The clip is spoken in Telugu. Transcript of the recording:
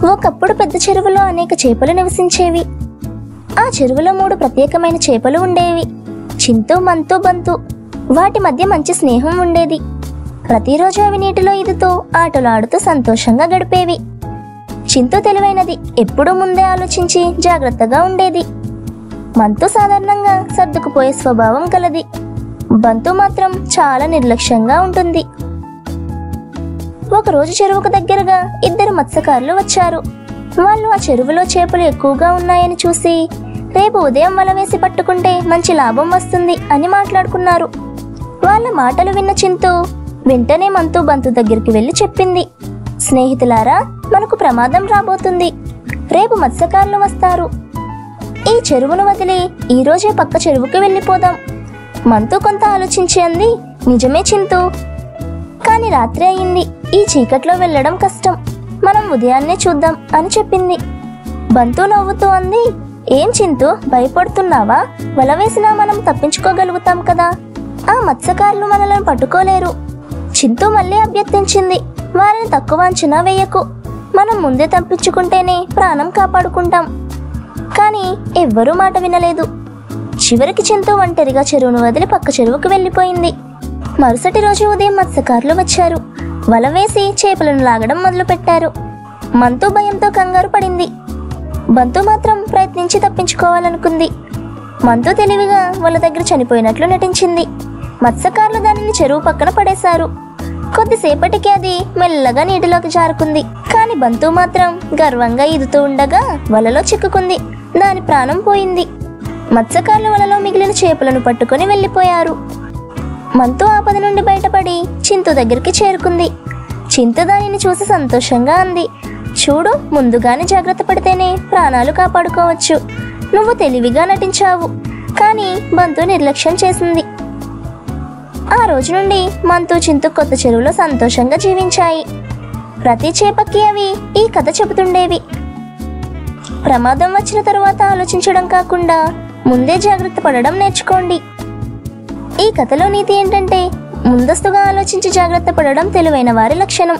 ఒకప్పుడు పెద్ద చెరువులో అనేక చేపలు నివసించేవి. ఆ చెరువులో 3 ప్రత్యేకమైన చేపలు ఉండేవి: చింతు, మంతు, బంతు. వాటి మధ్య మంచి స్నేహం ఉండేది. ప్రతిరోజు అవి నీటిలో ఈదుతూ ఆటలు ఆడుతూ సంతోషంగా గడిపేవి. చింతు తెలివైనది, ఎప్పుడూ ముందే ఆలోచించి జాగ్రత్తగా ఉండేది. మంతు సాధారణంగా సర్దుకుపోయే స్వభావం కలది. బంతు మాత్రం చాలా నిర్లక్ష్యంగా ఉంటుంది. ఒకరోజు చెరువుకు దగ్గరగా 2 మత్స్యకారులు వచ్చారు. వాళ్ళు ఆ చెరువులో చేపలు ఎక్కువగా ఉన్నాయని చూసి, రేపు ఉదయం వల వేసి పట్టుకుంటే మంచి లాభం వస్తుంది అని మాట్లాడుకున్నారు. వాళ్ళ మాటలు విన్న చింతు వెంటనే మంతు, బంతు దగ్గరికి వెళ్ళి చెప్పింది: స్నేహితులారా, మనకు ప్రమాదం రాబోతుంది. రేపు మత్స్యకారులు వస్తారు. ఈ చెరువును వదిలి ఈరోజే పక్క చెరువుకి వెళ్ళిపోదాం. మంతు కొంత ఆలోచించి అంది: నిజమే చింతు, కానీ రాత్రి అయింది. ఈ చీకట్లో వెళ్ళడం కష్టం. మనం ఉదయాన్నే చూద్దాం అని చెప్పింది. బంతు నవ్వుతూ అంది: ఏం చింతు, భయపడుతున్నావా? వల వేసినా మనం తప్పించుకోగలుగుతాం కదా. ఆ మత్స్యకారులు మనల్ని పట్టుకోలేరు. చింతు మళ్ళీ అభ్యర్థించింది: వారిని తక్కువ అంచనా వేయకు. మనం ముందే తప్పించుకుంటేనే ప్రాణం కాపాడుకుంటాం. కానీ ఎవ్వరూ మాట వినలేదు. చివరికి చింతు ఒంటరిగా చెరువును వదిలి పక్క చెరువుకు వెళ్ళిపోయింది. మరుసటి రోజు ఉదయం మత్స్యకారులు వచ్చారు. వల వేసి చేపలను లాగడం మొదలుపెట్టారు. మంతు భయంతో కంగారు పడింది. బంతు మాత్రం ప్రయత్నించి తప్పించుకోవాలనుకుంది. మంతు తెలివిగా వల దగ్గర చనిపోయినట్లు నటించింది. మత్స్యకారులు దానిని చెరువు పక్కన పడేశారు. కొద్దిసేపటికి అది మెల్లగా నీటిలోకి జారుకుంది. కానీ బంతు మాత్రం గర్వంగా ఈదుతూ ఉండగా వలలో చిక్కుకుంది. దాని ప్రాణం పోయింది. మత్స్యకారుల వలలో మిగిలిన చేపలను పట్టుకొని వెళ్ళిపోయారు. మంతు ఆపద నుండి బయటపడి చింతు దగ్గరికి చేరుకుంది. చింతు దానిని చూసి సంతోషంగా అంది: చూడు, ముందుగానే జాగ్రత్త పడితేనే ప్రాణాలు కాపాడుకోవచ్చు. నువ్వు తెలివిగా నటించావు. కానీ బంతు నిర్లక్ష్యం చేసింది. ఆ రోజు నుండి మంతు, చింతు కొత్త చెరువులో సంతోషంగా జీవించాయి. ప్రతి చేపకి అవి ఈ కథ చెబుతుండేవి: ప్రమాదం వచ్చిన తరువాత ఆలోచించడం కాకుండా ముందే జాగ్రత్త పడడం నేర్చుకోండి. ఈ కథలో నీతి ఏంటంటే, ముందస్తుగా ఆలోచించి జాగ్రత్త పడడం తెలివైన వారి లక్షణం.